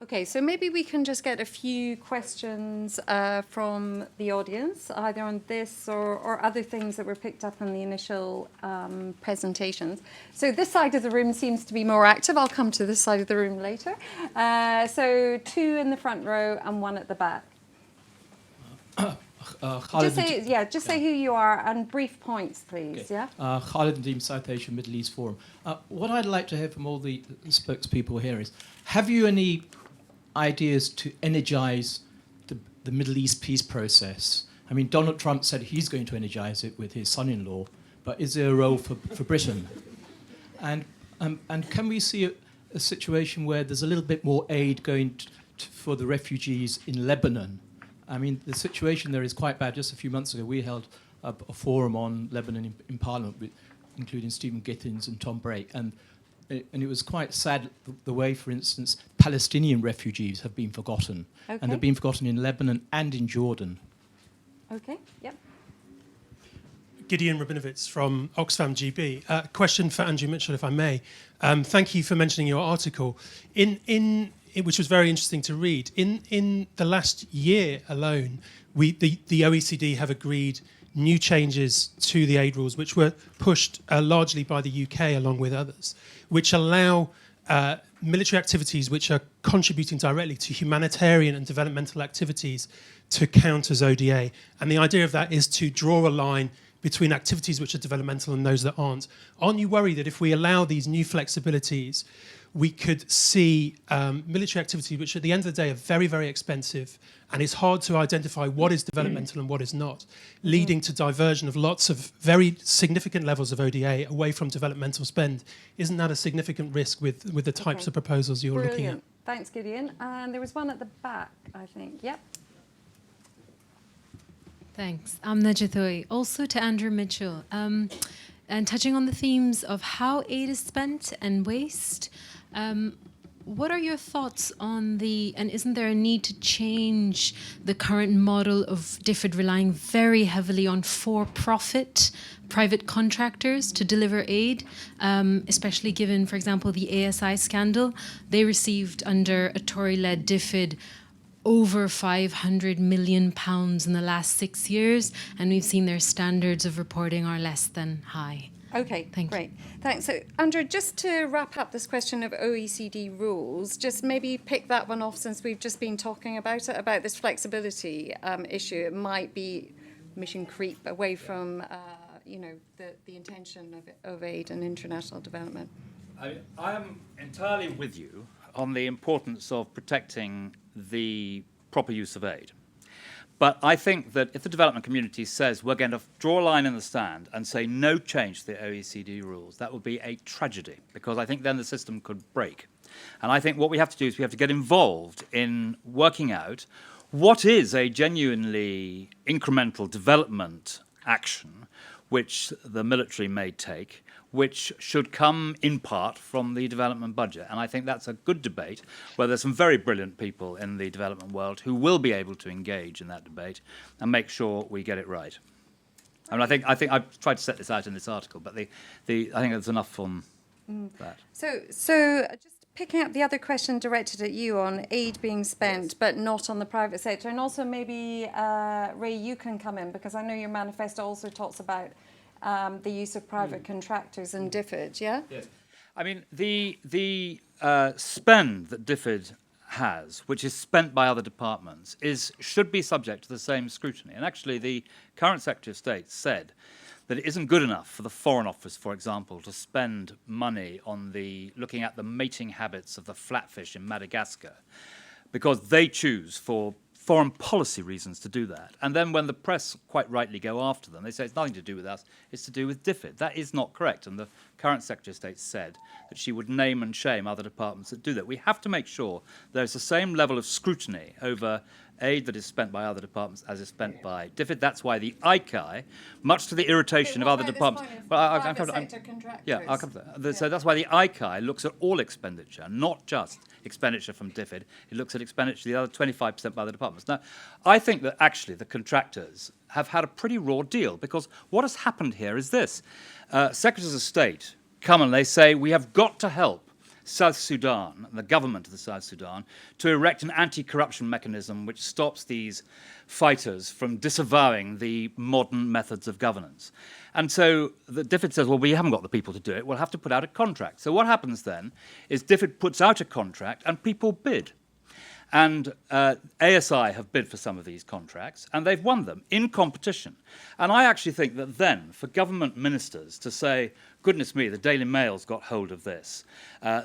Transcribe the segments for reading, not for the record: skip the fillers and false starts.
Okay, so maybe we can just get a few questions from the audience, either on this or other things that were picked up in the initial presentations. So this side of the room seems to be more active. I'll come to this side of the room later. So 2 in the front row and 1 at the back. Just say who you are and brief points, please. Okay. Khalid Nadeem, South Asia Middle East Forum. What I'd like to hear from all the spokespeople here is, have you any ideas to energize the Middle East peace process? I mean, Donald Trump said he's going to energize it with his son-in-law, but is there a role for Britain? And can we see a situation where there's a little bit more aid going for the refugees in Lebanon? I mean, the situation there is quite bad. Just a few months ago, we held a forum on Lebanon in Parliament, including Stephen Gittins and Tom Brake, and it was quite sad the way, for instance, Palestinian refugees have been forgotten. Okay. And they've been forgotten in Lebanon and in Jordan. Okay, yep. Gideon Rabinovitz from Oxfam GB. Question for Andrew Mitchell, if I may. Thank you for mentioning your article, which was very interesting to read. In the last year alone, the OECD have agreed new changes to the aid rules, which were pushed largely by the UK along with others, which allow military activities which are contributing directly to humanitarian and developmental activities to count as ODA. And the idea of that is to draw a line between activities which are developmental and those that aren't. Aren't you worried that if we allow these new flexibilities, we could see military activity, which at the end of the day are very, very expensive, and it's hard to identify what is developmental and what is not, leading to diversion of lots of very significant levels of ODA away from developmental spend? Isn't that a significant risk with the types of proposals you're looking at? Thanks, Gideon. And there was one at the back, I think. Yep. Thanks. I'm Najathoy. Also to Andrew Mitchell. And touching on the themes of how aid is spent and waste, what are your thoughts on and isn't there a need to change the current model of DFID relying very heavily on for-profit private contractors to deliver aid, especially given, for example, the ASI scandal? They received under a Tory-led DFID over £500 million in the last 6 years, and we've seen their standards of reporting are less than high. Okay, great. Thanks. So, Andrew, just to wrap up this question of OECD rules, just maybe pick that one off since we've just been talking about it, about this flexibility issue. It might be mission creep away from, the intention of aid and international development. I am entirely with you on the importance of protecting the proper use of aid. But I think that if the development community says we're going to draw a line in the sand and say no change to the OECD rules, that would be a tragedy, because I think then the system could break. And I think what we have to do is we have to get involved in working out what is a genuinely incremental development action which the military may take, which should come in part from the development budget. And I think that's a good debate where there's some very brilliant people in the development world who will be able to engage in that debate and make sure we get it right. I mean, I think I've tried to set this out in this article, but I think there's enough on that. So just picking up the other question directed at you on aid being spent, but not on the private sector, and also maybe, Ray, you can come in, because I know your manifesto also talks about the use of private contractors and DFID, yeah? Yes. I mean, the spend that DFID has, which is spent by other departments, should be subject to the same scrutiny. And actually, the current Secretary of State said that it isn't good enough for the Foreign Office, for example, to spend money on looking at the mating habits of the flatfish in Madagascar, because they choose for foreign policy reasons to do that. And then when the press quite rightly go after them, they say it's nothing to do with us, it's to do with DFID. That is not correct. And the current Secretary of State said that she would name and shame other departments that do that. We have to make sure there's the same level of scrutiny over aid that is spent by other departments as is spent by DFID. That's why the ICAI, much to the irritation of other departments... I'll come to that. So that's why the ICAI looks at all expenditure, not just expenditure from DFID. It looks at expenditure, the other 25% by other departments. Now, I think that actually the contractors have had a pretty raw deal, because what has happened here is this. Secretaries of State come and they say, we have got to help South Sudan, the government of the South Sudan, to erect an anti-corruption mechanism which stops these fighters from disavowing the modern methods of governance. And so the DFID says, well, we haven't got the people to do it. We'll have to put out a contract. So what happens then is DFID puts out a contract and people bid. And ASI have bid for some of these contracts, and they've won them in competition. And I actually think that then, for government ministers to say, goodness me, the Daily Mail's got hold of this,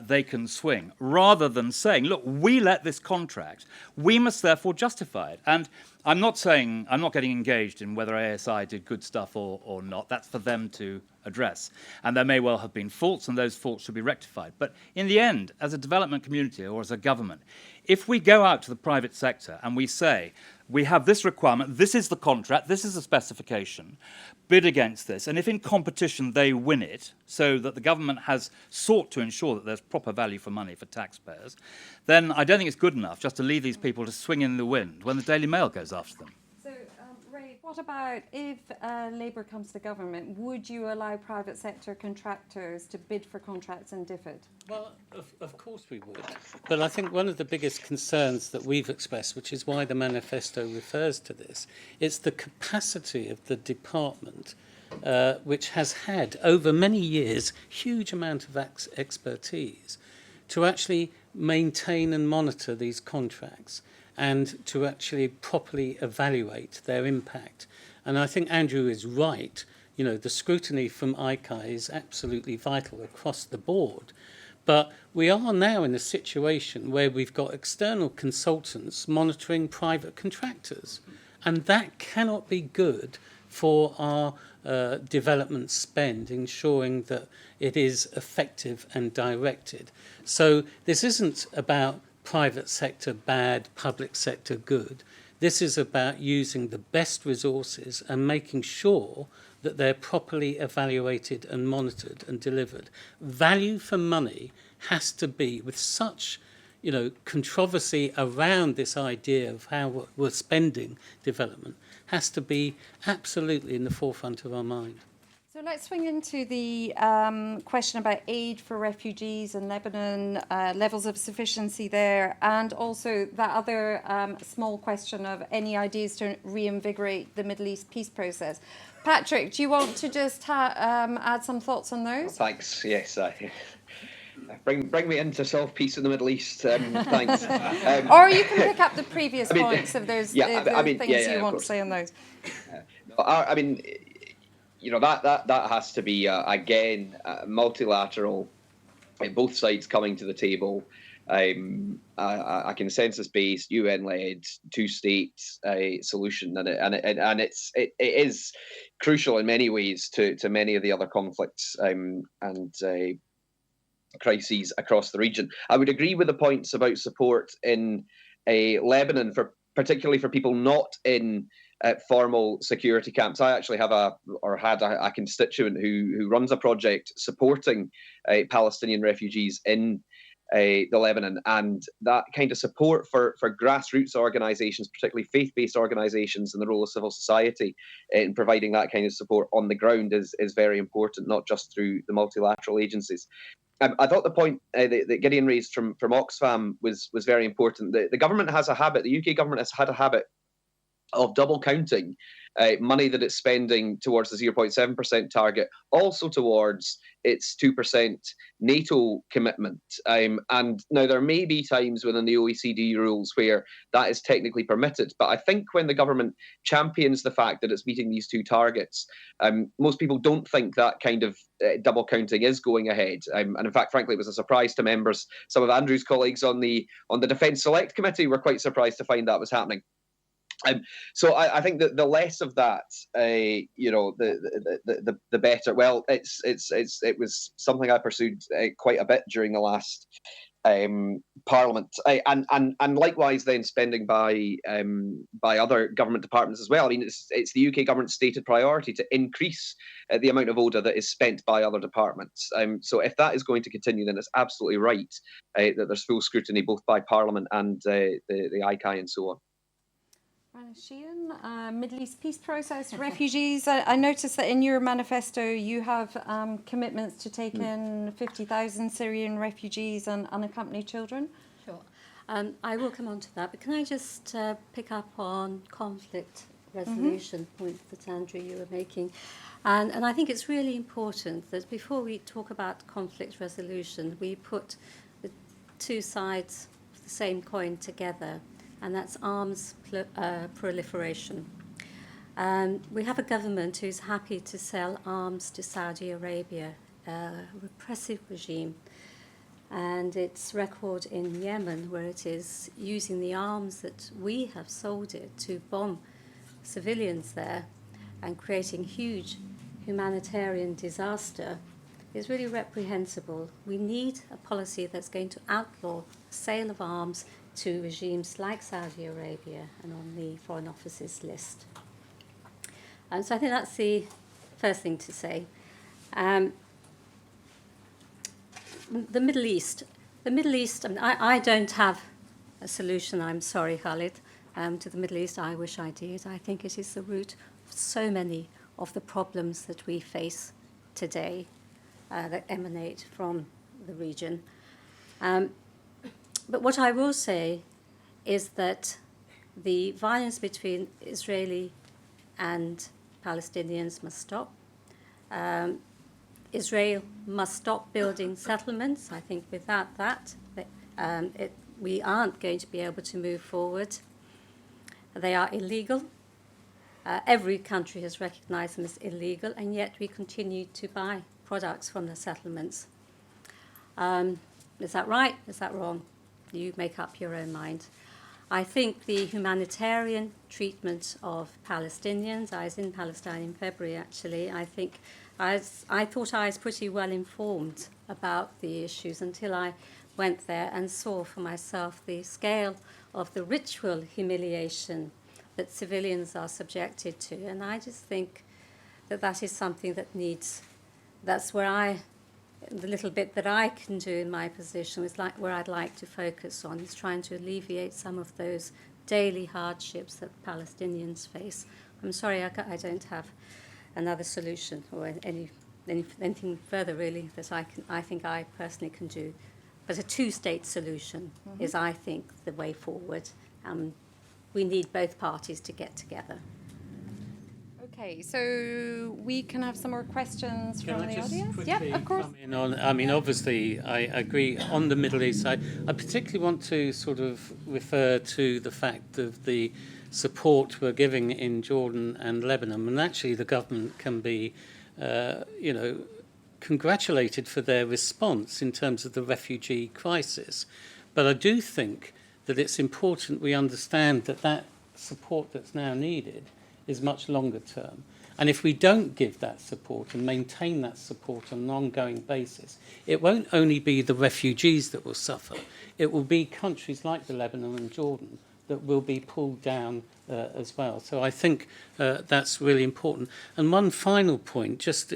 they can swing, rather than saying, look, we let this contract, we must therefore justify it. And I'm not getting engaged in whether ASI did good stuff or not. That's for them to address. And there may well have been faults, and those faults should be rectified. But in the end, as a development community or as a government, if we go out to the private sector and we say, we have this requirement, this is the contract, this is the specification, bid against this, and if in competition they win it, so that the government has sought to ensure that there's proper value for money for taxpayers, then I don't think it's good enough just to leave these people to swing in the wind when the Daily Mail goes after them. So, Ray, what about if Labour comes to government? Would you allow private sector contractors to bid for contracts in DFID? Well, of course we would. But I think one of the biggest concerns that we've expressed, which is why the manifesto refers to this, is the capacity of the department, which has had, over many years, huge amount of expertise to actually maintain and monitor these contracts and to actually properly evaluate their impact. And I think Andrew is right. You know, the scrutiny from ICAI is absolutely vital across the board. But we are now in a situation where we've got external consultants monitoring private contractors. And that cannot be good for our development spend, ensuring that it is effective and directed. So this isn't about private sector bad, public sector good. This is about using the best resources and making sure that they're properly evaluated and monitored and delivered. Value for money has to be, with such, you know, controversy around this idea of how we're spending development, has to be absolutely in the forefront of our mind. So let's swing into the question about aid for refugees in Lebanon, levels of sufficiency there, and also that other small question of any ideas to reinvigorate the Middle East peace process. Patrick, do you want to just add some thoughts on those? Thanks. Yes, bring me in to solve peace in the Middle East. Thanks. Or you can pick up the previous points if there's things you want to say on those. I mean, you know, that has to be again multilateral, both sides coming to the table, a consensus-based, UN-led, two-state solution, and it is crucial in many ways to many of the other conflicts and crises across the region. I would agree with the points about support in Lebanon, particularly for people not in formal security camps. I actually had a constituent who runs a project supporting Palestinian refugees in the Lebanon, and that kind of support for grassroots organisations, particularly faith-based organisations, and the role of civil society in providing that kind of support on the ground is very important, not just through the multilateral agencies. I thought the point that Gideon raised from Oxfam was very important. The government has a habit, the UK government has had a habit of double counting money that it's spending towards the 0.7% target, also towards its 2% NATO commitment. And now there may be times within the OECD rules where that is technically permitted, but I think when the government champions the fact that it's meeting these two targets, most people don't think that kind of double counting is going ahead. And in fact, frankly, it was a surprise to members. Some of Andrew's colleagues on the Defence Select Committee were quite surprised to find that was happening. So I think that the less of that, you know, the better. Well, it was something I pursued quite a bit during the last Parliament, and likewise then spending by other government departments as well. I mean, it's the UK government's stated priority to increase the amount of ODA that is spent by other departments. So if that is going to continue, then it's absolutely right that there's full scrutiny both by Parliament and the ICAI and so on. Middle East peace process, refugees. I noticed that in your manifesto you have commitments to take in 50,000 Syrian refugees and unaccompanied children. Sure. I will come on to that, but can I just pick up on conflict resolution point that Andrew you were making? And I think it's really important that before we talk about conflict resolution, we put the two sides of the same coin together, and that's arms proliferation. We have a government who's happy to sell arms to Saudi Arabia, a repressive regime, and its record in Yemen, where it is using the arms that we have sold it to bomb civilians there and creating huge humanitarian disaster, is really reprehensible. We need a policy that's going to outlaw the sale of arms to regimes like Saudi Arabia and on the Foreign Office's list. And so I think that's the first thing to say. The Middle East. I mean, I don't have a solution, I'm sorry, Khalid, to the Middle East. I wish I did. I think it is the root of so many of the problems that we face today that emanate from the region. But what I will say is that the violence between Israeli and Palestinians must stop. Israel must stop building settlements. I think without that, we aren't going to be able to move forward. They are illegal. Every country has recognized them as illegal, and yet we continue to buy products from the settlements. Is that right? Is that wrong? You make up your own mind. I think the humanitarian treatment of Palestinians, I was in Palestine in February actually, I thought I was pretty well informed about the issues until I went there and saw for myself the scale of the ritual humiliation that civilians are subjected to. And I just think that that is something that needs, that's where the little bit that I can do in my position is like where I'd like to focus on, is trying to alleviate some of those daily hardships that Palestinians face. I'm sorry, I don't have another solution or anything further really that I think I personally can do. But a two-state solution is, I think, the way forward. We need both parties to get together. Okay, so we can have some more questions from the audience. Yeah, of course. I mean, obviously, I agree on the Middle East side. I particularly want to sort of refer to the fact of the support we're giving in Jordan and Lebanon, and actually the government can be, congratulated for their response in terms of the refugee crisis. But I do think that it's important we understand that that support that's now needed is much longer term. And if we don't give that support and maintain that support on an ongoing basis, it won't only be the refugees that will suffer, it will be countries like the Lebanon and Jordan that will be pulled down as well. So I think that's really important. And one final point, just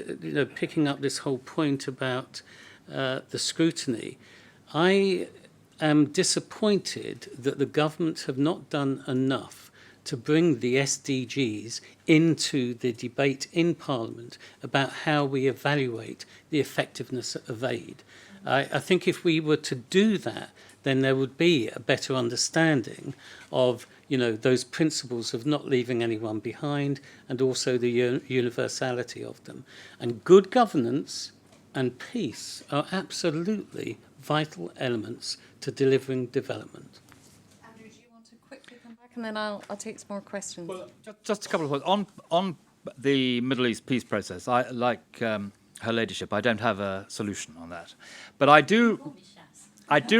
picking up this whole point about the scrutiny, I am disappointed that the government have not done enough to bring the SDGs into the debate in Parliament about how we evaluate the effectiveness of aid. I think if we were to do that, then there would be a better understanding of those principles of not leaving anyone behind and also the universality of them. And good governance and peace are absolutely vital elements to delivering development. Andrew, do you want to quickly come back and then I'll take some more questions? Well, just a couple of points. On the Middle East peace process, her ladyship, I don't have a solution on that. But I do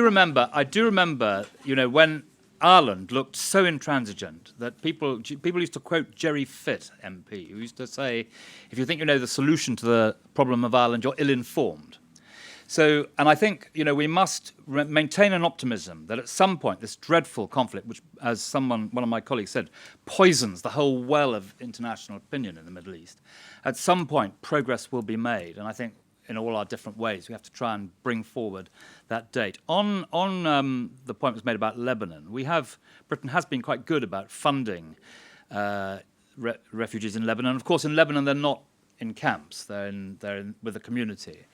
remember, when Ireland looked so intransigent that people used to quote Jerry Fitt, MP, who used to say, if you think you know the solution to the problem of Ireland, you're ill-informed. So, and I think, we must maintain an optimism that at some point this dreadful conflict, which, as one of my colleagues said, poisons the whole well of international opinion in the Middle East, at some point progress will be made. And I think in all our different ways. We have to try and bring forward that date. On the point was made about Lebanon, Britain has been quite good about funding refugees in Lebanon. Of course, in Lebanon, they're not in camps; they're with the community,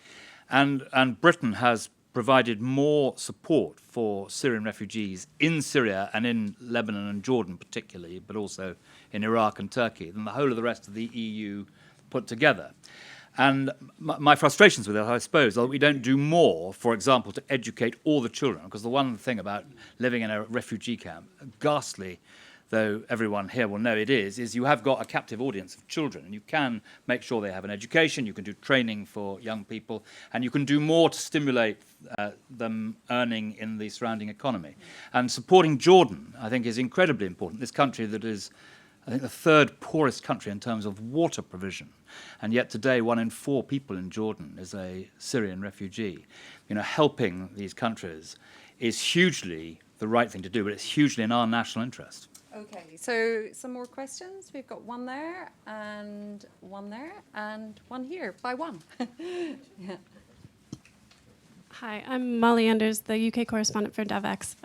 and Britain has provided more support for Syrian refugees in Syria and in Lebanon and Jordan particularly, but also in Iraq and Turkey, than the whole of the rest of the EU put together. And my frustrations with it, I suppose, are that we don't do more, for example, to educate all the children, because the one thing about living in a refugee camp, ghastly though everyone here will know it is you have got a captive audience of children, and you can make sure they have an education, you can do training for young people, and you can do more to stimulate them earning in the surrounding economy. And supporting Jordan, I think, is incredibly important. This country that is, I think, the third poorest country in terms of water provision, and yet today 1 in 4 people in Jordan is a Syrian refugee. Helping these countries is hugely the right thing to do, but it's hugely in our national interest. Okay, so some more questions. We've got one there, and one here, by one. Yeah. Hi, I'm Molly Anders, the UK correspondent for DevX.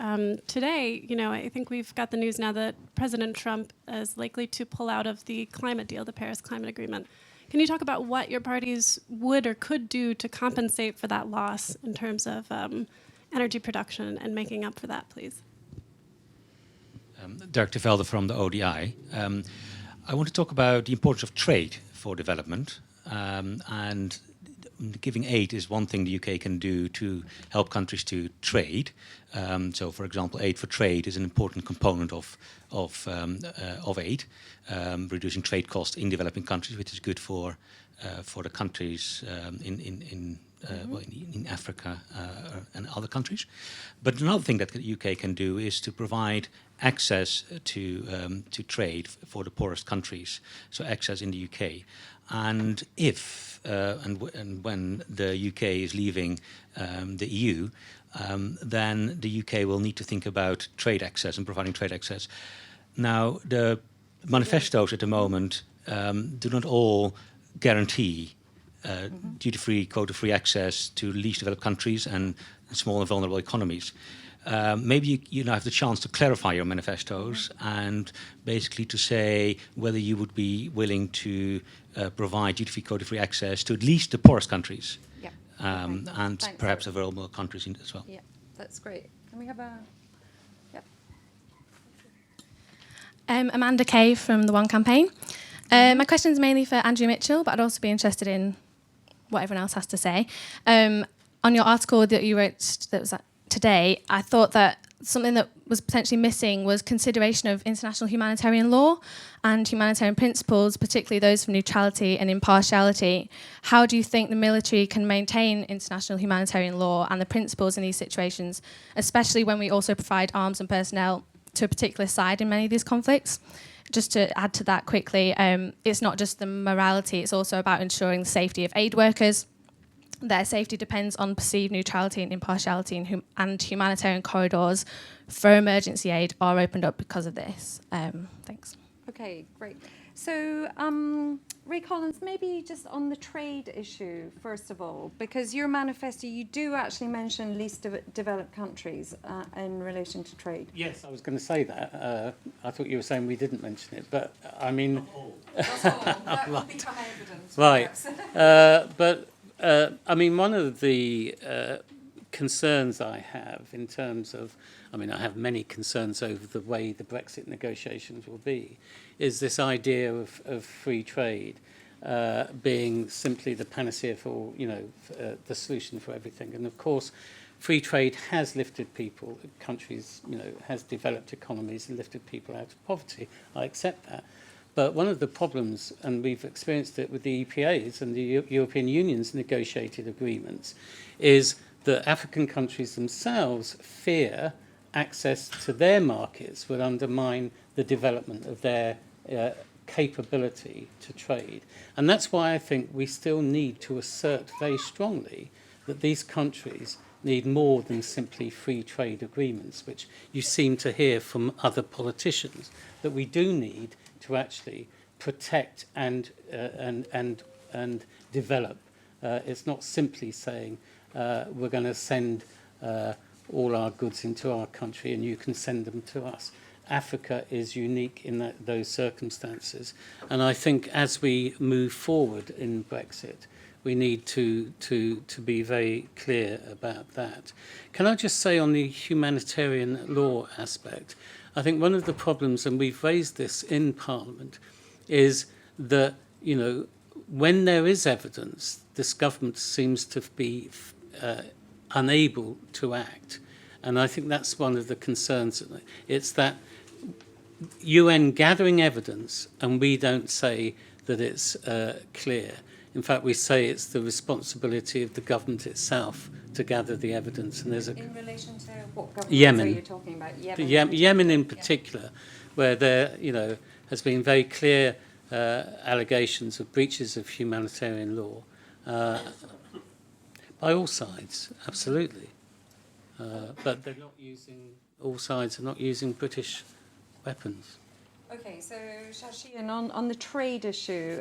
Today, I think we've got the news now that President Trump is likely to pull out of the climate deal, the Paris Climate Agreement. Can you talk about what your parties would or could do to compensate for that loss in terms of energy production and making up for that, please? Dirk de Velde from the ODI. I want to talk about the importance of trade for development, and giving aid is one thing the UK can do to help countries to trade. So, for example, aid for trade is an important component of aid, reducing trade costs in developing countries, which is good for the countries in Africa and other countries. But another thing that the UK can do is to provide access to trade for the poorest countries, so access in the UK. And if and when the UK is leaving the EU, then the UK will need to think about trade access and providing trade access. Now, the manifestos at the moment do not all guarantee duty-free, quota-free access to least developed countries and small and vulnerable economies. Maybe you now have the chance to clarify your manifestos and basically to say whether you would be willing to provide duty-free, quota-free access to at least the poorest countries, Yep. and Thanks. perhaps the vulnerable countries as well. Yeah, that's great. Can we have a... Yep. Amanda Kay from the One Campaign. My question is mainly for Andrew Mitchell, but I'd also be interested in what everyone else has to say. On your article that you wrote that was today, I thought that something that was potentially missing was consideration of international humanitarian law and humanitarian principles, particularly those of neutrality and impartiality. How do you think the military can maintain international humanitarian law and the principles in these situations, especially when we also provide arms and personnel to a particular side in many of these conflicts? Just to add to that quickly, it's not just the morality, it's also about ensuring the safety of aid workers. Their safety depends on perceived neutrality and impartiality, and humanitarian corridors for emergency aid are opened up because of this. Thanks. Okay, great. So, Ray Collins, maybe just on the trade issue, first of all, because your manifesto, you do actually mention least developed countries in relation to trade. Yes, I was going to say that. I thought you were saying we didn't mention it, but I mean... That's all. That will become evidence. Right. But, I mean, one of the concerns I have in terms of... I mean, I have many concerns over the way the Brexit negotiations will be, is this idea of free trade being simply the panacea for, the solution for everything. And of course, free trade has lifted people, countries, has developed economies and lifted people out of poverty. I accept that. But one of the problems, and we've experienced it with the EPAs and the European Union's negotiated agreements, is that African countries themselves fear access to their markets will undermine the development of their capability to trade. And that's why I think we still need to assert very strongly that these countries need more than simply free trade agreements, which you seem to hear from other politicians, that we do need to actually protect and develop It's not simply saying we're going to send all our goods into our country and you can send them to us. Africa is unique in those circumstances. And I think as we move forward in Brexit, we need to be very clear about that. Can I just say on the humanitarian law aspect, I think one of the problems, and we've raised this in Parliament, is that, you know, when there is evidence, this government seems to be unable to act. And I think that's one of the concerns. It's that UN gathering evidence and we don't say that it's clear. In fact, we say it's the responsibility of the government itself to gather the evidence. And there's in relation to what governments Yemen. are you talking about? Yemen, Yemen in particular, where there, you know, has been very clear allegations of breaches of humanitarian law by all sides, absolutely. But they're not using, all sides are not using British weapons. Okay, so Shashian, on the trade issue,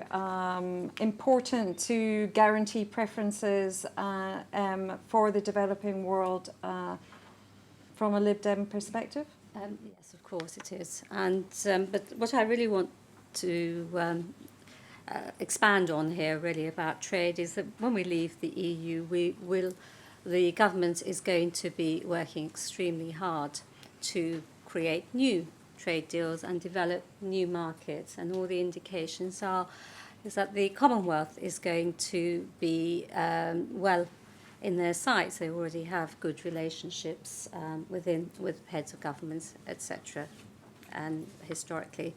important to guarantee preferences for the developing world from a Lib Dem perspective? Yes, of course it is. And but what I really want to expand on here really about trade is that when we leave the EU, the government is going to be working extremely hard to create new trade deals and develop new markets, and all the indications is that the Commonwealth is going to be well in their sights. They already have good relationships with heads of governments, etc., and historically.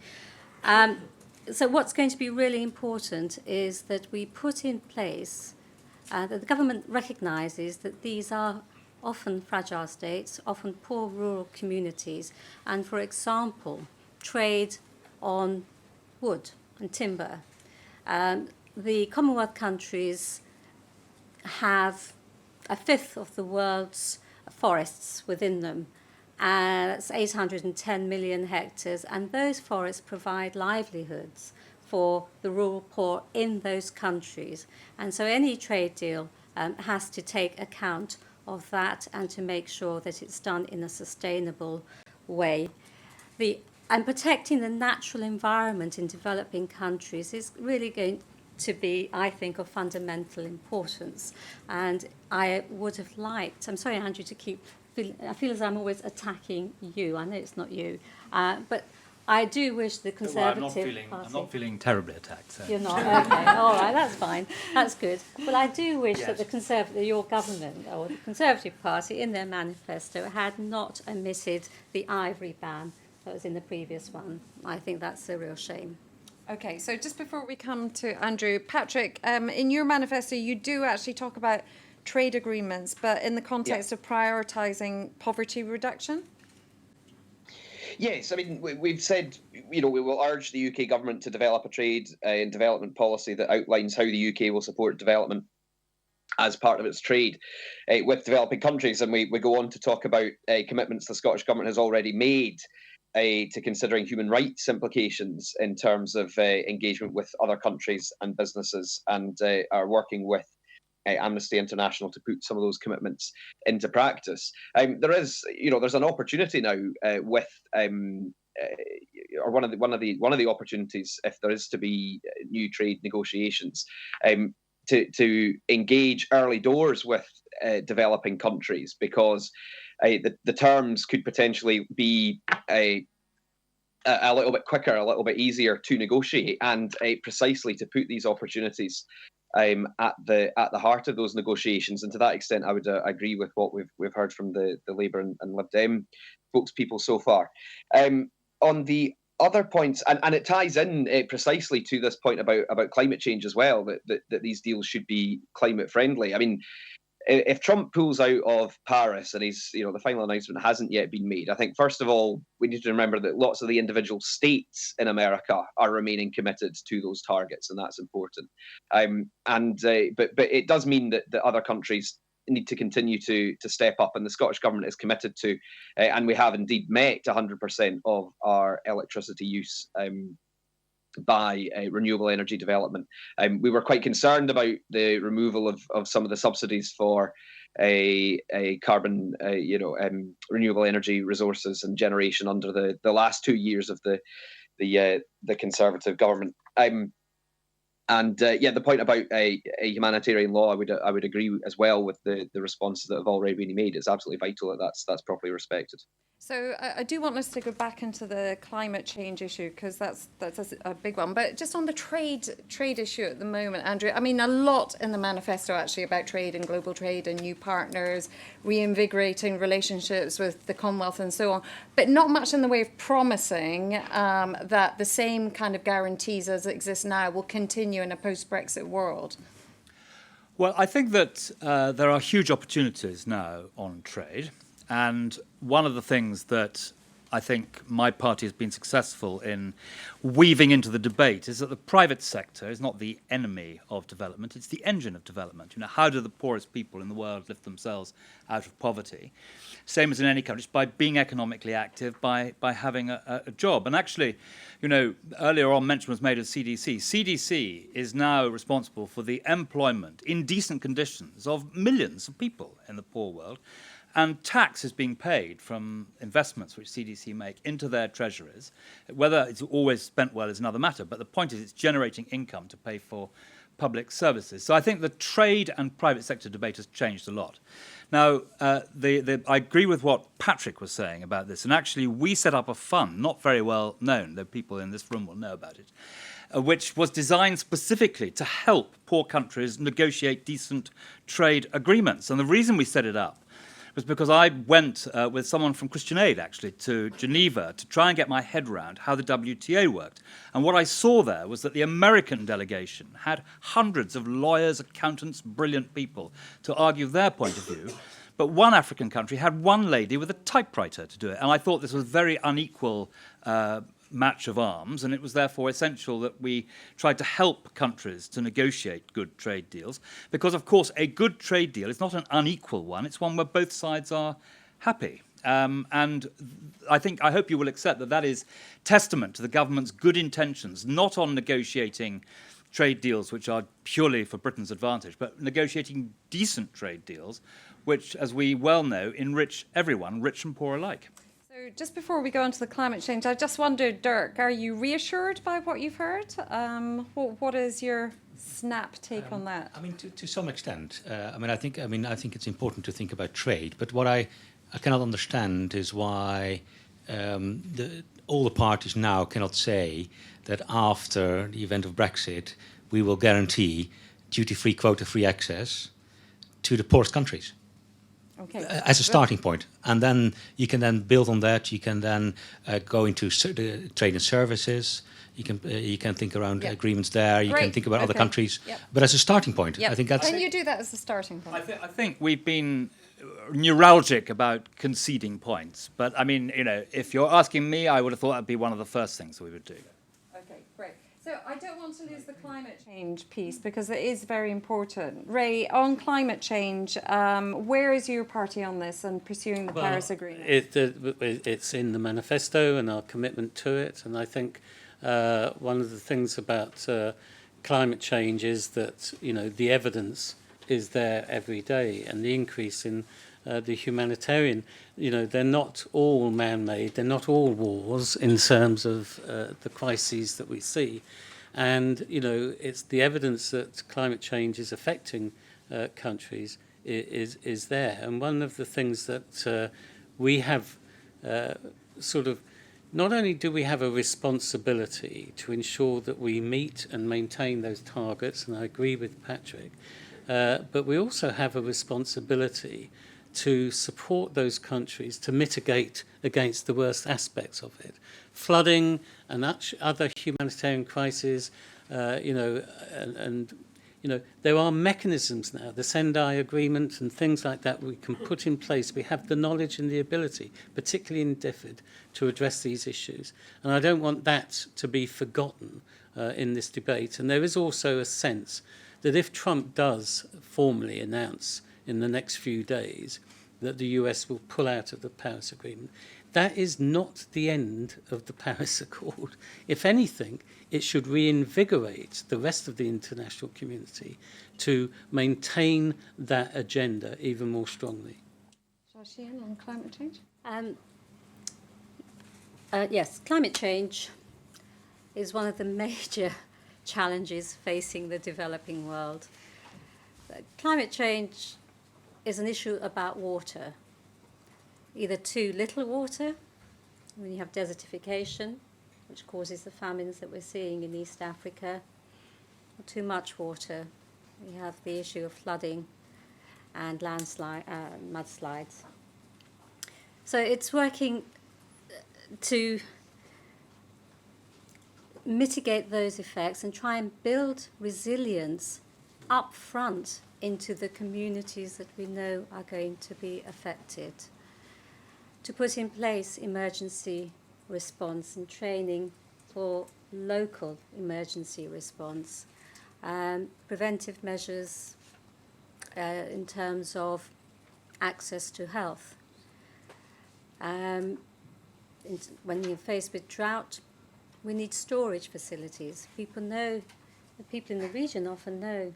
So what's going to be really important is that we put in place that the government recognises that these are often fragile states, often poor rural communities, and, for example, trade on wood and timber. The Commonwealth countries have a fifth of the world's forests within them. That's 810 million hectares, and those forests provide livelihoods for the rural poor in those countries. And so any trade deal has to take account of that and to make sure that it's done in a sustainable way. And protecting the natural environment in developing countries is really going to be, I think, of fundamental importance. And I would have liked, I'm sorry, Andrew, to keep, I feel as I'm always attacking you. I know it's not you, but I do wish the Conservative Party... I'm not feeling terribly attacked. So. You're not? Okay, all right, that's fine. That's good. Well, I do wish that your government, or the Conservative Party, in their manifesto, had not omitted the ivory ban that was in the previous one. I think that's a real shame. Okay, so just before we come to Andrew, Patrick, in your manifesto, you do actually talk about trade agreements, but in the context of prioritising poverty reduction? Yes, I mean, we've said, you know, we will urge the UK government to develop a trade and development policy that outlines how the UK will support development as part of its trade with developing countries. And we go on to talk about commitments the Scottish Government has already made to considering human rights implications in terms of engagement with other countries and businesses, and are working with Amnesty International to put some of those commitments into practice. There's an opportunity now with, or one of the opportunities, if there is to be new trade negotiations, to engage early doors with developing countries, because the terms could potentially be a little bit quicker, a little bit easier to negotiate, and precisely to put these opportunities at the heart of those negotiations. And to that extent, I would agree with what we've heard from the Labour and Lib Dem spokespeople so far. On the other points, and it ties in precisely to this point about climate change as well, that these deals should be climate friendly. I mean, if Trump pulls out of Paris and the final announcement hasn't yet been made, I think first of all we need to remember that lots of the individual states in America are remaining committed to those targets, and that's important. But it does mean that other countries need to continue to step up, and the Scottish Government is committed to, and we have indeed met 100% of our electricity use by renewable energy development. We were quite concerned about the removal of some of the subsidies for a carbon, renewable energy resources and generation under the last 2 years of the Conservative government. The point about a humanitarian law, I would agree as well with the responses that have already been made. It's absolutely vital that that's properly respected. So I do want us to go back into the climate change issue, because that's a big one. But just on the trade issue at the moment, Andrew, I mean, a lot in the manifesto actually about trade and global trade and new partners, reinvigorating relationships with the Commonwealth and so on, but not much in the way of promising that the same kind of guarantees as exist now will continue in a post-Brexit world. Well, I think that there are huge opportunities now on trade. And one of the things that I think my party has been successful in weaving into the debate is that the private sector is not the enemy of development, it's the engine of development. You know, how do the poorest people in the world lift themselves out of poverty? Same as in any country, by being economically active, by having a job. And actually, you know, earlier on mention was made of CDC. CDC is now responsible for the employment in decent conditions of millions of people in the poor world. And tax is being paid from investments which CDC make into their treasuries. Whether it's always spent well is another matter, but the point is it's generating income to pay for public services. So I think the trade and private sector debate has changed a lot. Now, I agree with what Patrick was saying about this, and actually we set up a fund, not very well known, though people in this room will know about it, which was designed specifically to help poor countries negotiate decent trade agreements. And the reason we set it up was because I went with someone from Christian Aid, actually, to Geneva to try and get my head around how the WTA worked. And what I saw there was that the American delegation had hundreds of lawyers, accountants, brilliant people to argue their point of view. But one African country had one lady with a typewriter to do it. And I thought this was very unequal match of arms, and it was therefore essential that we tried to help countries to negotiate good trade deals, because of course a good trade deal is not an unequal one, it's one where both sides are happy. And I hope you will accept that that is testament to the government's good intentions, not on negotiating trade deals which are purely for Britain's advantage, but negotiating decent trade deals which, as we well know, enrich everyone, rich and poor alike. So just before we go on to the climate change, I just wondered, Dirk, are you reassured by what you've heard? What is your snap take on that? I mean, to some extent. I think it's important to think about trade, but what I cannot understand is why all the parties now cannot say that after the event of Brexit, we will guarantee duty-free, quota-free access to the poorest countries. Okay. As a starting point, and then you can then build on that. You can then go into the trade and services. You can think around agreements there. You can think about other countries. Yep. But as a starting point, I think that's. Can you do that as a starting point? I think we've been neuralgic about conceding points. But I mean, you know, if you're asking me, I would have thought that'd be one of the first things we would do. Okay, great. So I don't want to lose the climate change piece because it is very important. Ray, on climate change, where is your party on this and pursuing the Paris Agreement? It's in the manifesto and our commitment to it. And I think one of the things about climate change is that, you know, the evidence is there every day, and the increase in the humanitarian, you know, they're not all man-made, they're not all wars in terms of the crises that we see. And, you know, it's the evidence that climate change is affecting countries is there. And one of the things that we have not only do we have a responsibility to ensure that we meet and maintain those targets, and I agree with Patrick, but we also have a responsibility to support those countries to mitigate against the worst aspects of it. Flooding and other humanitarian crises, there are mechanisms now, the Sendai Agreement and things like that we can put in place. We have the knowledge and the ability, particularly in DFID, to address these issues. And I don't want that to be forgotten in this debate. And there is also a sense that if Trump does formally announce in the next few days that the US will pull out of the Paris Agreement, that is not the end of the Paris Accord. If anything, it should reinvigorate the rest of the international community to maintain that agenda even more strongly. Shashian, on climate change? Yes, climate change is one of the major challenges facing the developing world. Climate change is an issue about water, either too little water, when you have desertification, which causes the famines that we're seeing in East Africa, or too much water. We have the issue of flooding and mudslides. So it's working to mitigate those effects and try and build resilience up front into the communities that we know are going to be affected. To put in place emergency response and training for local emergency response, preventive measures in terms of access to health. When you're faced with drought, we need storage facilities. People know, the people in the region often know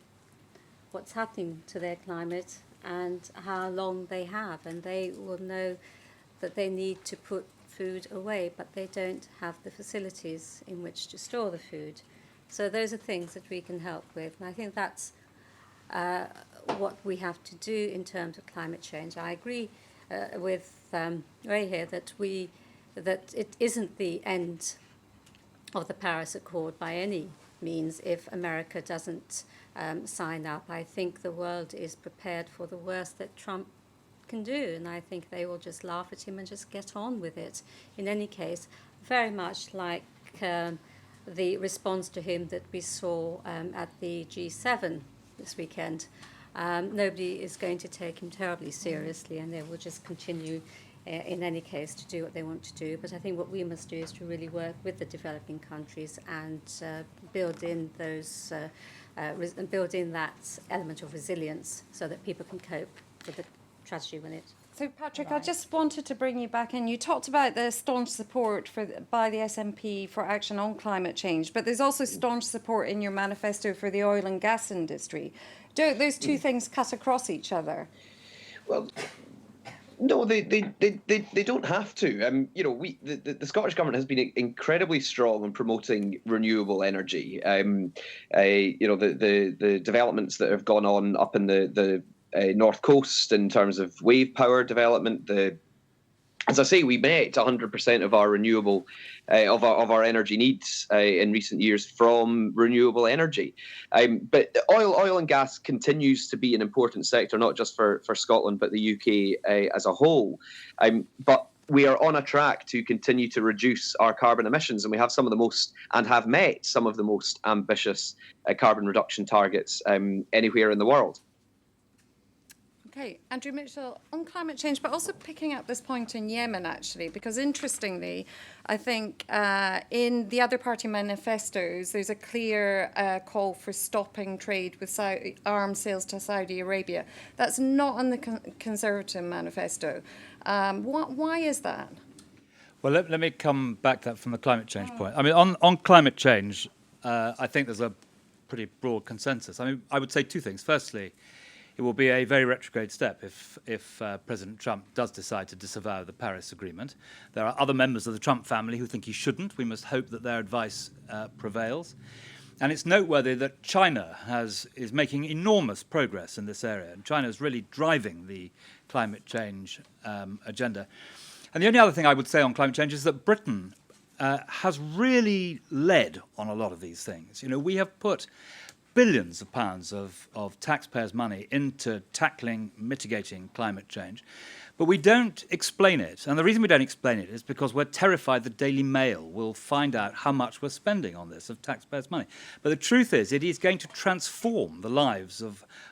what's happening to their climate and how long they have, and they will know that they need to put food away, but they don't have the facilities in which to store the food. So those are things that we can help with, and I think that's what we have to do in terms of climate change. I agree with Ray here that it isn't the end of the Paris Accord by any means if America doesn't sign up. I think the world is prepared for the worst that Trump can do, and I think they will just laugh at him and just get on with it. In any case, very much like the response to him that we saw at the G7 this weekend. Nobody is going to take him terribly seriously, and they will just continue in any case to do what they want to do. But I think what we must do is to really work with the developing countries and build in those build in that element of resilience so that people can cope with the tragedy when it. So, Patrick, I just wanted to bring you back in. You talked about the staunch support by the SNP for action on climate change, but there's also staunch support in your manifesto for the oil and gas industry. Don't those two things cut across each other? Well, no, they don't have to. The Scottish Government has been incredibly strong in promoting renewable energy. The developments that have gone on up in the North Coast in terms of wave power development. As I say, we met 100% of our renewable of our energy needs in recent years from renewable energy. But oil and gas continues to be an important sector, not just for Scotland, but the UK as a whole. But we are on a track to continue to reduce our carbon emissions, and we have some of the most, and have met some of the most ambitious carbon reduction targets anywhere in the world. Okay, Andrew Mitchell, on climate change, but also picking up this point in Yemen, actually, because interestingly, I think in the other party manifestos, there's a clear call for stopping trade with arms sales to Saudi Arabia. That's not on the Conservative manifesto. Why is that? Well, let me come back to that from the climate change point. I mean, on climate change, I think there's a pretty broad consensus. I mean, I would say two things. Firstly, it will be a very retrograde step if President Trump does decide to disavow the Paris Agreement. There are other members of the Trump family who think he shouldn't. We must hope that their advice prevails. And it's noteworthy that China is making enormous progress in this area, and China is really driving the climate change agenda. And the only other thing I would say on climate change is that Britain has really led on a lot of these things. You know, we have put billions of pounds of taxpayers' money into tackling, mitigating climate change. But we don't explain it. And the reason we don't explain it is because we're terrified the Daily Mail will find out how much we're spending on this of taxpayers' money. But the truth is, it is going to transform the lives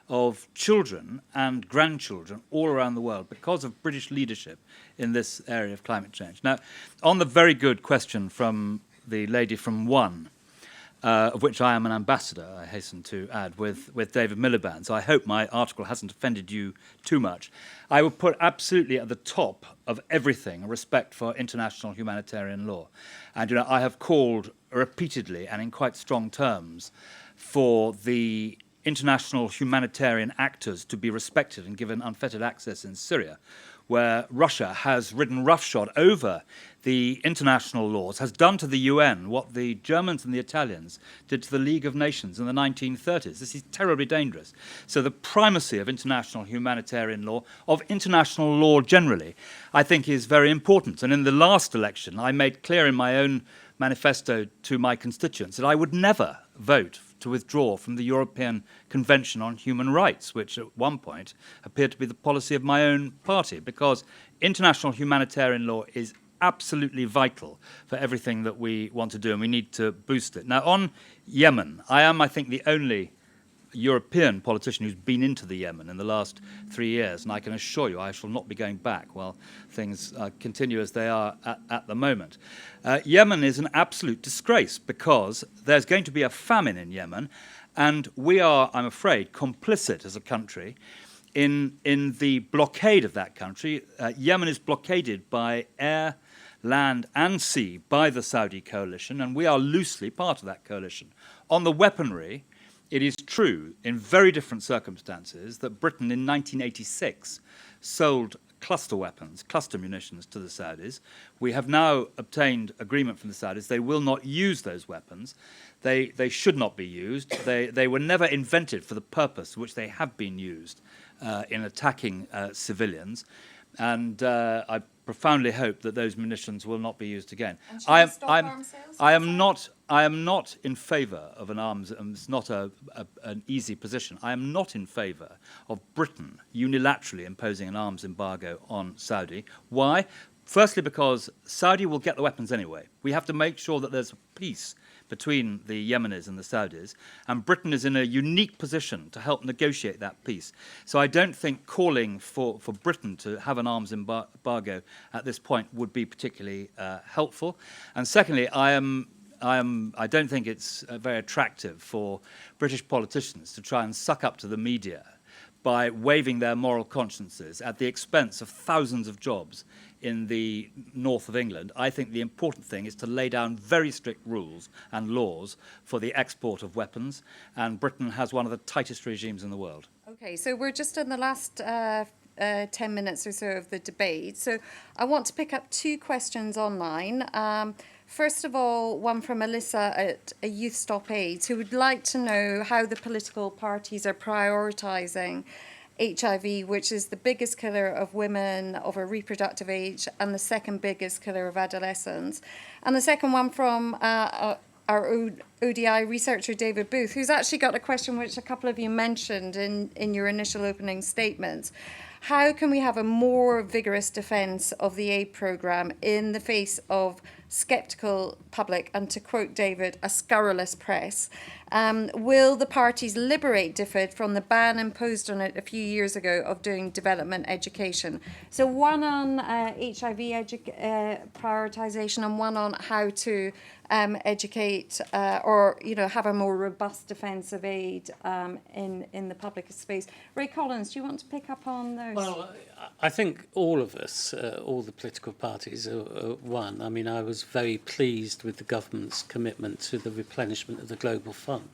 of children and grandchildren all around the world because of British leadership in this area of climate change. Now, on the very good question from the lady from One, of which I am an ambassador, I hasten to add, with David Miliband. So I hope my article hasn't offended you too much. I would put absolutely at the top of everything a respect for international humanitarian law. And I have called repeatedly and in quite strong terms for the international humanitarian actors to be respected and given unfettered access in Syria, where Russia has ridden roughshod over the international laws, has done to the UN what the Germans and the Italians did to the League of Nations in the 1930s. This is terribly dangerous. So the primacy of international humanitarian law, of international law generally, I think is very important. And in the last election, I made clear in my own manifesto to my constituents that I would never vote to withdraw from the European Convention on Human Rights, which at one point appeared to be the policy of my own party, because international humanitarian law is absolutely vital for everything that we want to do, and we need to boost it. Now, on Yemen, I am, I think, the only European politician who's been into the Yemen in the last 3 years, and I can assure you I shall not be going back while things continue as they are at the moment. Yemen is an absolute disgrace because there's going to be a famine in Yemen, and we are, I'm afraid, complicit as a country in the blockade of that country. Yemen is blockaded by air, land and sea by the Saudi coalition, and we are loosely part of that coalition. On the weaponry, it is true, in very different circumstances, that Britain in 1986 sold cluster weapons, cluster munitions to the Saudis. We have now obtained agreement from the Saudis. They will not use those weapons. They should not be used. They were never invented for the purpose for which they have been used in attacking civilians. And I profoundly hope that those munitions will not be used again. I am not in favour of an arms. It's not an easy position. I am not in favour of Britain unilaterally imposing an arms embargo on Saudi. Why? Firstly, because Saudi will get the weapons anyway. We have to make sure that there's peace between the Yemenis and the Saudis, and Britain is in a unique position to help negotiate that peace. So I don't think calling for Britain to have an arms embargo at this point would be particularly helpful. And secondly, I don't think it's very attractive for British politicians to try and suck up to the media by waiving their moral consciences at the expense of thousands of jobs in the north of England. I think the important thing is to lay down very strict rules and laws for the export of weapons, and Britain has one of the tightest regimes in the world. Okay, so we're just in the last 10 minutes or so of the debate. So I want to pick up two questions online. First of all, one from Alyssa at a Youth Stop AIDS, who would like to know how the political parties are prioritising HIV, which is the biggest killer of women of a reproductive age and the second biggest killer of adolescents. And the second one from our ODI researcher, David Booth, who's actually got a question which a couple of you mentioned in your initial opening statements. How can we have a more vigorous defence of the aid programme in the face of sceptical public and, to quote David, a scurrilous press? Will the parties liberate DFID from the ban imposed on it a few years ago of doing development education? So one on HIV prioritisation and one on how to educate or have a more robust defence of aid in the public space. Ray Collins, do you want to pick up on those? Well, I think all of us, all the political parties are one. I mean, I was very pleased with the government's commitment to the replenishment of the Global Fund.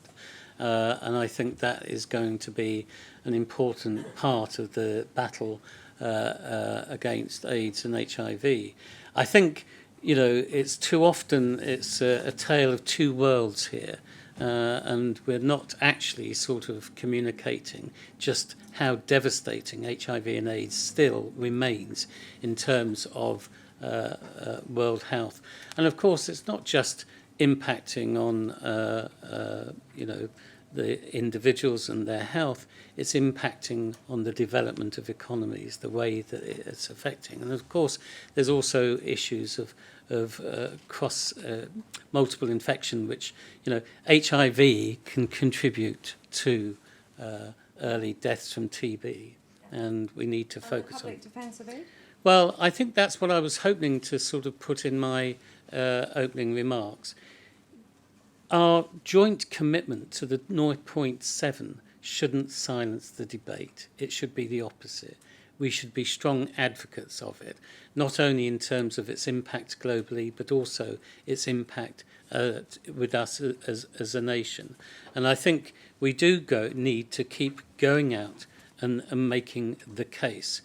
And I think that is going to be an important part of the battle against AIDS and HIV. I think, it's too often it's a tale of two worlds here. And we're not actually sort of communicating just how devastating HIV and AIDS still remains in terms of world health. And of course, it's not just impacting on, the individuals and their health, it's impacting on the development of economies, the way that it's affecting. And of course, there's also issues of cross multiple infection, which HIV can contribute to early deaths from TB, and we need to focus on public defence of aid? Well, I think that's what I was hoping to sort of put in my opening remarks. our joint commitment to the 0.7 shouldn't silence the debate. It should be the opposite. We should be strong advocates of it, not only in terms of its impact globally, but also its impact with us as a nation. And I think we do need to keep going out and making the case.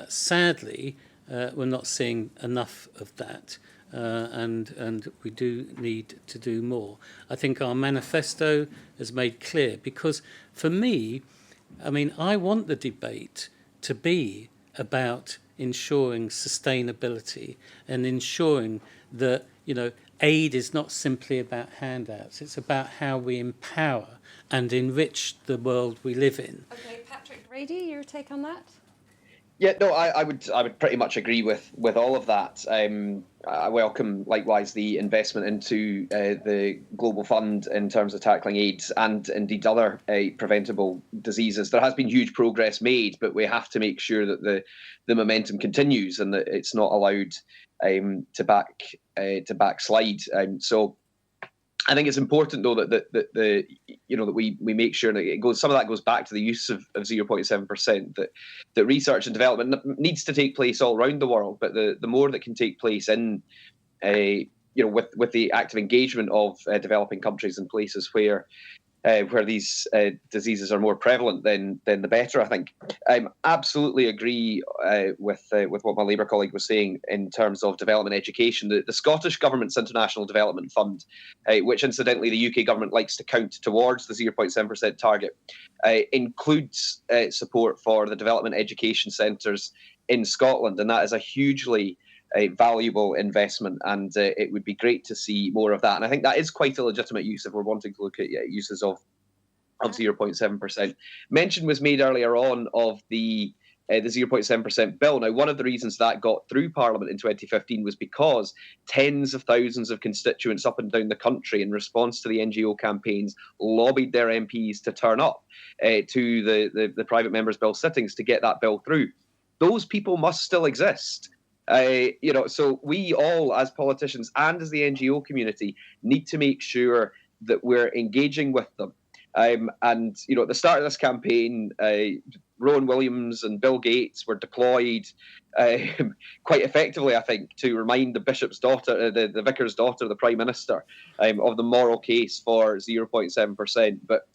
Sadly, we're not seeing enough of that, and we do need to do more. I think our manifesto has made clear, because for me, I mean, I want the debate to be about ensuring sustainability and ensuring that, you know, aid is not simply about handouts. It's about how we empower and enrich the world we live in. Okay, Patrick Brady, your take on that? Yeah, no, I would pretty much agree with all of that. I welcome likewise the investment into the Global Fund in terms of tackling AIDS and indeed other preventable diseases. There has been huge progress made, but we have to make sure that the momentum continues and that it's not allowed to backslide. So I think it's important, though, that we make sure that it goes. Some of that goes back to the use of 0.7%. That research and development needs to take place all around the world, but the more that can take place in, with the active engagement of developing countries and places where these diseases are more prevalent, then the better. I think I absolutely agree with what my Labour colleague was saying in terms of development education. The Scottish Government's International Development Fund, which incidentally the UK government likes to count towards the 0.7% target, includes support for the development education centres in Scotland, and that is a hugely valuable investment, and it would be great to see more of that. And I think that is quite a legitimate use if we're wanting to look at uses of 0.7%. Mention was made earlier on of the 0.7% bill. Now, one of the reasons that got through Parliament in 2015 was because tens of thousands of constituents up and down the country, in response to the NGO campaigns, lobbied their MPs to turn up to the private members' bill sittings to get that bill through. Those people must still exist. So we all, as politicians and as the NGO community, need to make sure that we're engaging with them. At the start of this campaign, Rowan Williams and Bill Gates were deployed quite effectively, I think, to remind the bishop's daughter, the vicar's daughter, the Prime Minister, of the moral case for 0.7%. But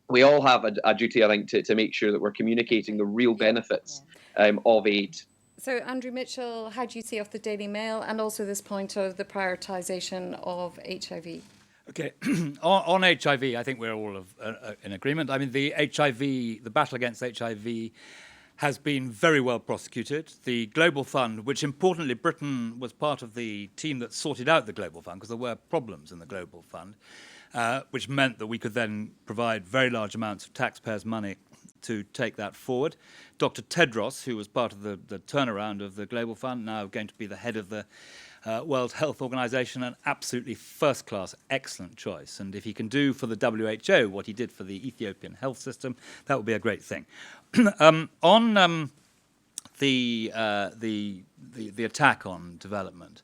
we all have a duty, I think, to make sure that we're communicating the real benefits of aid. So, Andrew Mitchell, how do you see off the Daily Mail and also this point of the prioritisation of HIV? Okay, on HIV, I think we're all in agreement. I mean, the battle against HIV has been very well prosecuted. The Global Fund, which importantly Britain was part of the team that sorted out the Global Fund, because there were problems in the Global Fund, which meant that we could then provide very large amounts of taxpayers' money to take that forward. Dr. Tedros, who was part of the turnaround of the Global Fund, now going to be the head of the World Health Organization, an absolutely first-class, excellent choice. And if he can do for the WHO what he did for the Ethiopian health system, that would be a great thing. On the attack on development,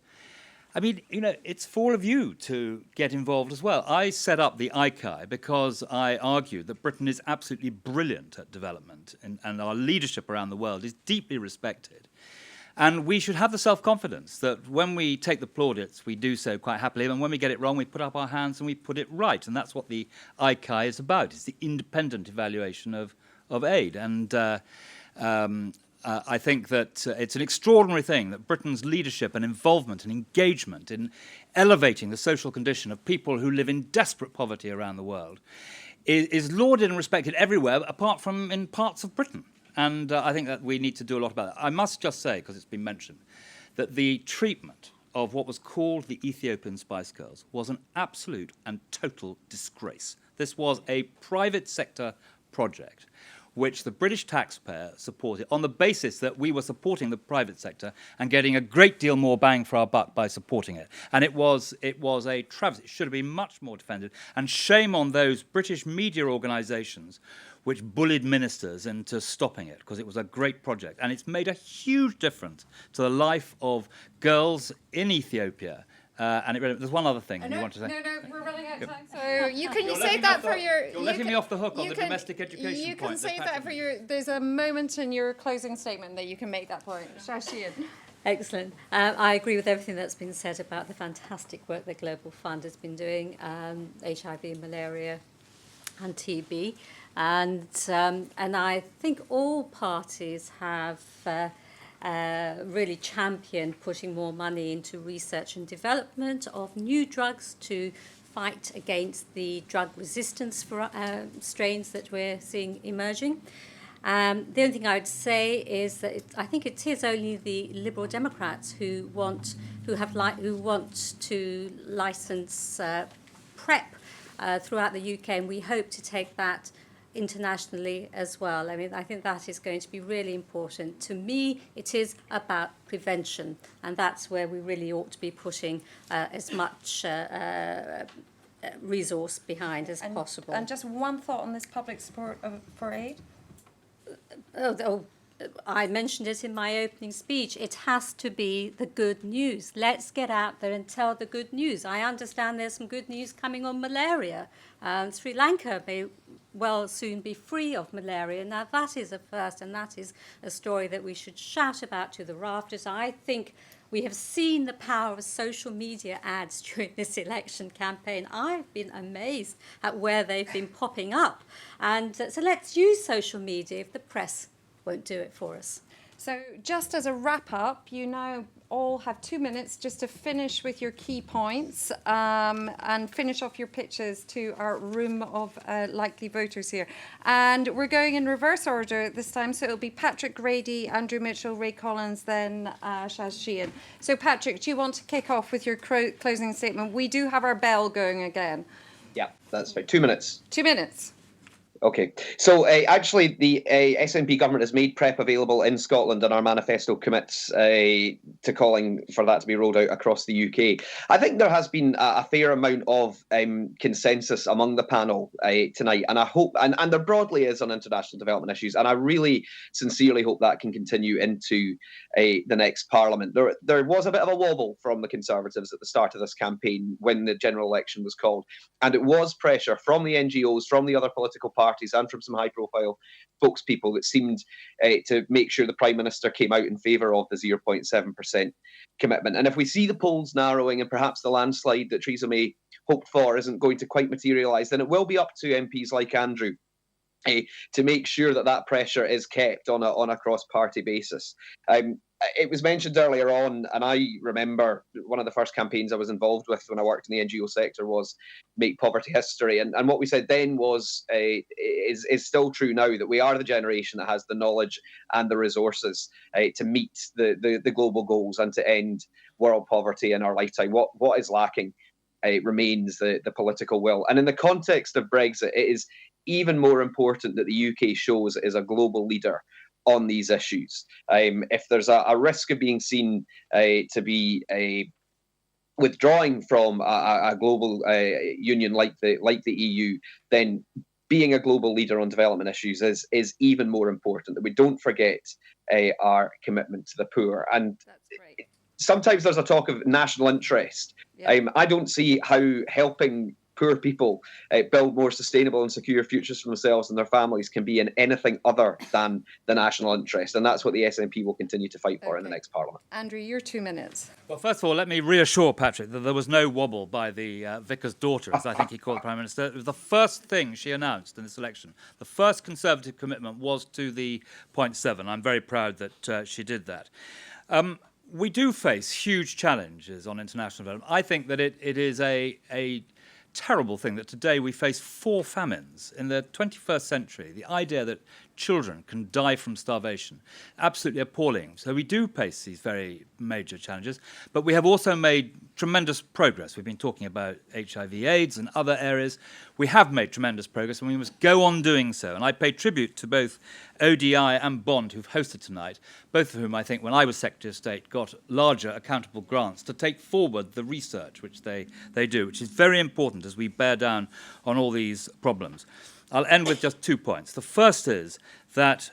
I mean, it's for all of you to get involved as well. I set up the ICAI because I argued that Britain is absolutely brilliant at development, and our leadership around the world is deeply respected. And we should have the self-confidence that when we take the plaudits, we do so quite happily, and when we get it wrong, we put up our hands and we put it right. And that's what the ICAI is about. It's the independent evaluation of aid. And I think that it's an extraordinary thing that Britain's leadership and involvement and engagement in elevating the social condition of people who live in desperate poverty around the world is lauded and respected everywhere, apart from in parts of Britain. And I think that we need to do a lot about that. I must just say, because it's been mentioned, that the treatment of what was called the Ethiopian Spice Girls was an absolute and total disgrace. This was a private sector project which the British taxpayer supported on the basis that we were supporting the private sector and getting a great deal more bang for our buck by supporting it. And it was a travesty. It should have been much more defended. And shame on those British media organisations which bullied ministers into stopping it, because it was a great project. And it's made a huge difference to the life of girls in Ethiopia And there's one other thing you want to say. No, we're running out of time. So you can You're save letting that me off for your. You're letting me off the hook on you the can- domestic education You point. can save that for your. There's a moment in your closing statement that you can make that point. Shashian. Excellent. I agree with everything that's been said about the fantastic work the Global Fund has been doing, HIV, malaria, and TB, and I think all parties have really championed putting more money into research and development of new drugs to fight against the drug resistance for, strains that we're seeing emerging. The only thing I would say is that I think it is only the Liberal Democrats who want to license PrEP throughout the UK, and we hope to take that internationally as well. I mean, I think that is going to be really important. To me, it is about prevention, and that's where we really ought to be putting as much resource behind as possible. And just one thought on this public support for aid. I mentioned it in my opening speech. It has to be the good news. Let's get out there and tell the good news. I understand there's some good news coming on malaria. Sri Lanka may well soon be free of malaria. Now, that is a first, and that is a story that we should shout about to the rafters. I think we have seen the power of social media ads during this election campaign. I've been amazed at where they've been popping up. And so let's use social media if the press won't do it for us. So just as a wrap up, you now all have 2 minutes just to finish with your key points and finish off your pitches to our room of likely voters here. And we're going in reverse order this time, so it'll be Patrick Grady, Andrew Mitchell, Ray Collins, then Shaz Sheehan. So Patrick, do you want to kick off with your closing statement? We do have our bell going again. Yeah, that's fine. 2 minutes. 2 minutes. Okay, so actually the SNP government has made PrEP available in Scotland, and our manifesto commits to calling for that to be rolled out across the UK. I think there has been a fair amount of consensus among the panel tonight, and I hope, and there broadly is on international development issues, and I really sincerely hope that can continue into the next Parliament. There was a bit of a wobble from the Conservatives at the start of this campaign when the general election was called, and it was pressure from the NGOs, from the other political parties, and from some high-profile spokespeople that seemed to make sure the Prime Minister came out in favour of the 0.7% commitment. And if we see the polls narrowing and perhaps the landslide that Theresa May hoped for isn't going to quite materialise, then it will be up to MPs like Andrew to make sure that that pressure is kept on a cross-party basis. It was mentioned earlier on, and I remember one of the first campaigns I was involved with when I worked in the NGO sector was Make Poverty History. And what we said then was, is still true now, that we are the generation that has the knowledge and the resources to meet the global goals and to end world poverty in our lifetime. What is lacking remains the political will. And in the context of Brexit, it is even more important that the UK shows it is a global leader on these issues. If there's a risk of being seen to be withdrawing from a global union like the EU, then being a global leader on development issues is even more important, that we don't forget our commitment to the poor. And sometimes there's a talk of national interest. Yeah. I don't see how helping poor people build more sustainable and secure futures for themselves and their families can be in anything other than the national interest. And that's what the SNP will continue to fight for in the next Parliament. Andrew, your 2 minutes. Well, first of all, let me reassure Patrick that there was no wobble by the vicar's daughter, as I think he called the Prime Minister. It was the first thing she announced in this election. The first Conservative commitment was to the 0.7. I'm very proud that she did that. We do face huge challenges on international development. I think that it is a terrible thing that today we face 4 famines in the 21st century. The idea that children can die from starvation, absolutely appalling. So we do face these very major challenges, but we have also made tremendous progress. We've been talking about HIV/AIDS and other areas. We have made tremendous progress, and we must go on doing so. And I pay tribute to both ODI and Bond, who've hosted tonight, both of whom, I think, when I was Secretary of State, got larger accountable grants to take forward the research which they do, which is very important as we bear down on all these problems. I'll end with just 2 points. The first is that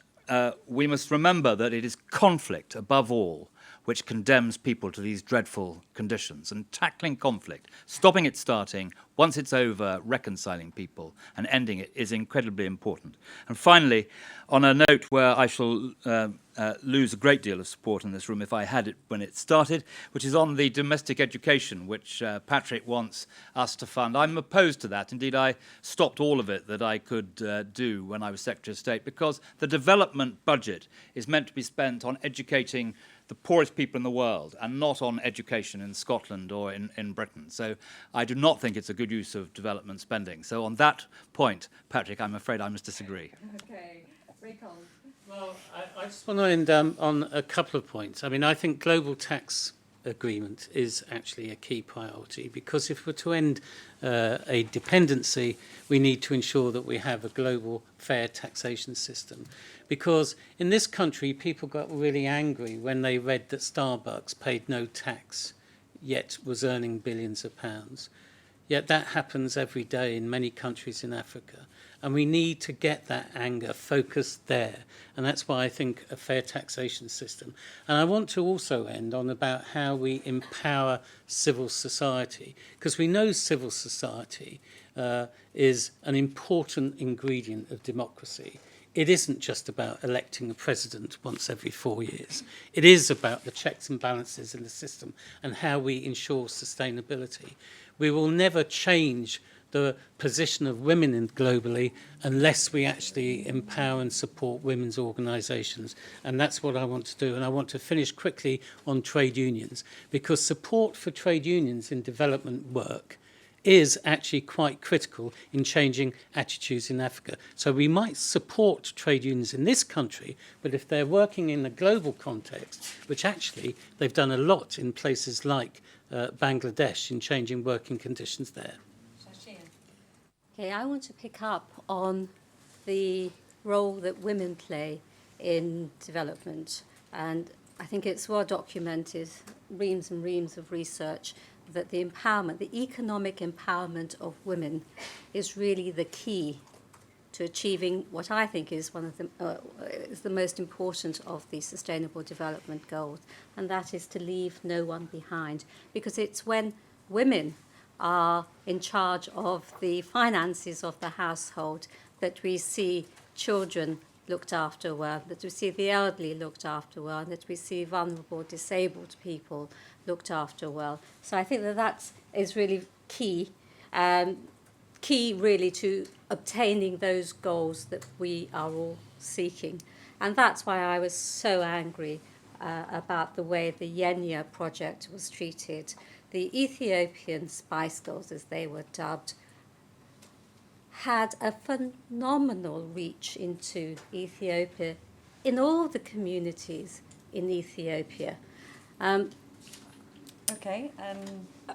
we must remember that it is conflict, above all, which condemns people to these dreadful conditions, and tackling conflict, stopping it starting, once it's over, reconciling people and ending it is incredibly important. And finally, on a note where I shall lose a great deal of support in this room if I had it when it started, which is on the domestic education, which Patrick wants us to fund. I'm opposed to that. Indeed, I stopped all of it that I could do when I was Secretary of State, because the development budget is meant to be spent on educating the poorest people in the world and not on education in Scotland or in Britain. So I do not think it's a good use of development spending. So on that point, Patrick, I'm afraid I must disagree. Okay, Raycon. Well, I just want to end on a couple of points. I mean, I think global tax agreement is actually a key priority, because if we're to end a dependency, we need to ensure that we have a global fair taxation system. Because in this country, people got really angry when they read that Starbucks paid no tax, yet was earning billions of pounds. Yet that happens every day in many countries in Africa. And we need to get that anger focused there. And that's why I think a fair taxation system. And I want to also end on about how we empower civil society, because we know civil society is an important ingredient of democracy. It isn't just about electing a president once every 4 years. It is about the checks and balances in the system and how we ensure sustainability. We will never change the position of women globally unless we actually empower and support women's organisations. And that's what I want to do. And I want to finish quickly on trade unions, because support for trade unions in development work is actually quite critical in changing attitudes in Africa. So we might support trade unions in this country, but if they're working in a global context, which actually they've done a lot in places like Bangladesh in changing working conditions there. Okay, I want to pick up on the role that women play in development. And I think it's well documented, reams and reams of research, that the empowerment, the economic empowerment of women is really the key to achieving what I think is one of the is the most important of the Sustainable Development Goals, and that is to leave no one behind. Because it's when women are in charge of the finances of the household that we see children looked after well, that we see the elderly looked after well, and that we see vulnerable, disabled people looked after well. So I think that is really key, key really to obtaining those goals that we are all seeking. And that's why I was so angry about the way the Yenya project was treated. The Ethiopian Spice Girls, as they were dubbed, had a phenomenal reach into Ethiopia, in all the communities in Ethiopia. Okay,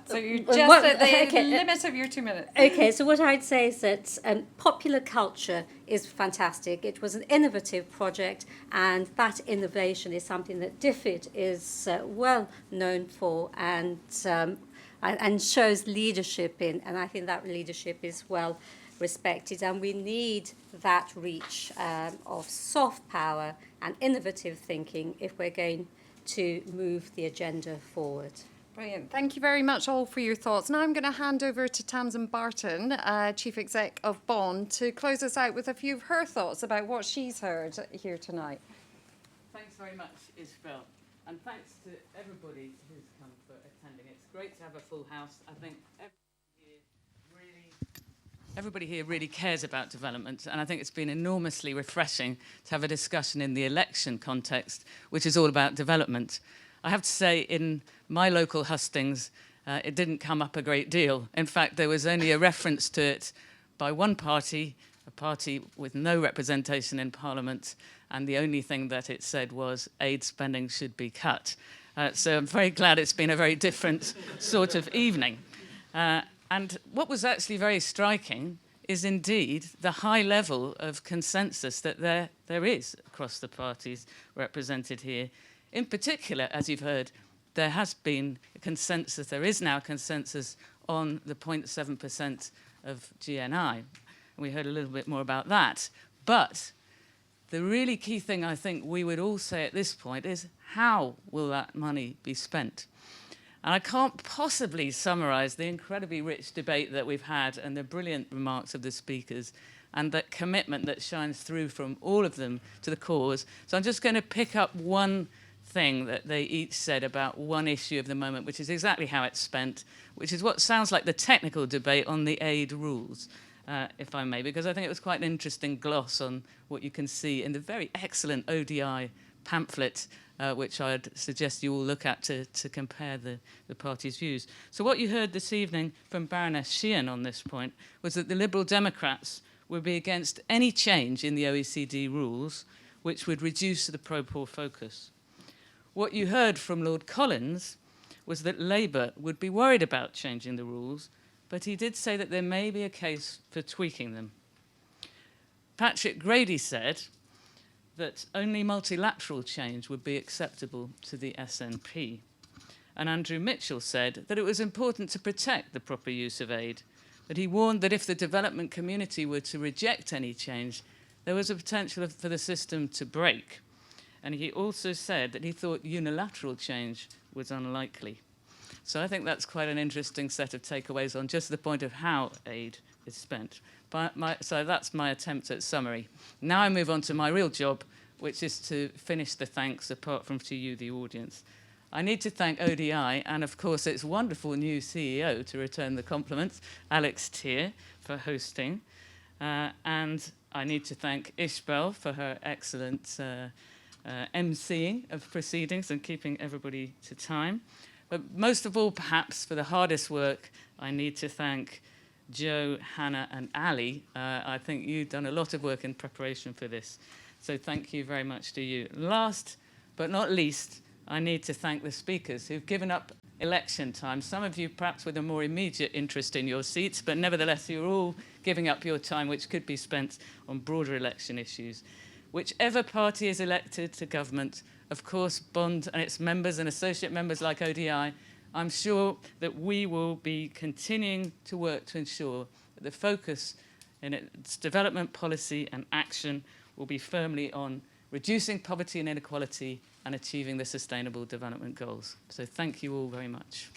so you're just at the limit of your 2 minutes. Okay, so what I'd say is that popular culture is fantastic. It was an innovative project, and that innovation is something that DFID is well known for and shows leadership in, and I think that leadership is well respected, and we need that reach of soft power and innovative thinking if we're going to move the agenda forward. Brilliant. Thank you very much all for your thoughts. Now I'm going to hand over to Tamsin Barton, Chief Exec of Bond, to close us out with a few of her thoughts about what she's heard here tonight. Thanks very much, Isabel. And thanks to everybody who's come for attending. It's great to have a full house. I think everybody here really cares about development, and I think it's been enormously refreshing to have a discussion in the election context, which is all about development. I have to say, in my local hustings, it didn't come up a great deal. In fact, there was only a reference to it by one party, a party with no representation in Parliament, and the only thing that it said was aid spending should be cut. So I'm very glad it's been a very different sort of evening. And what was actually very striking is indeed the high level of consensus that there is across the parties represented here. In particular, as you've heard, there has been a consensus, there is now consensus on the 0.7% of GNI. We heard a little bit more about that. But The really key thing I think we would all say at this point is, how will that money be spent? And I can't possibly summarise the incredibly rich debate that we've had and the brilliant remarks of the speakers and that commitment that shines through from all of them to the cause. So I'm just going to pick up one thing that they each said about one issue of the moment, which is exactly how it's spent, which is what sounds like the technical debate on the aid rules, if I may, because I think it was quite an interesting gloss on what you can see in the very excellent ODI pamphlet, which I'd suggest you all look at to compare the parties' views. So what you heard this evening from Baroness Sheehan on this point was that the Liberal Democrats would be against any change in the OECD rules which would reduce the pro-poor focus. What you heard from Lord Collins was that Labour would be worried about changing the rules, but he did say that there may be a case for tweaking them. Patrick Grady said that only multilateral change would be acceptable to the SNP. And Andrew Mitchell said that it was important to protect the proper use of aid, that he warned that if the development community were to reject any change, there was a potential for the system to break. And he also said that he thought unilateral change was unlikely. So I think that's quite an interesting set of takeaways on just the point of how aid is spent. So that's my attempt at summary. Now I move on to my real job, which is to finish the thanks, apart from to you, the audience. I need to thank ODI and, of course, its wonderful new CEO, to return the compliments, Alex Tier, for hosting. And I need to thank Ishbel for her excellent emceeing of proceedings and keeping everybody to time. But most of all, perhaps, for the hardest work, I need to thank Joe, Hannah, and Ali. I think you've done a lot of work in preparation for this. So thank you very much to you. Last but not least, I need to thank the speakers who've given up election time. Some of you perhaps with a more immediate interest in your seats, but nevertheless you're all giving up your time, which could be spent on broader election issues. Whichever party is elected to government, of course, Bond and its members and associate members like ODI, I'm sure that we will be continuing to work to ensure that the focus in its development policy and action will be firmly on reducing poverty and inequality and achieving the Sustainable Development Goals. So thank you all very much.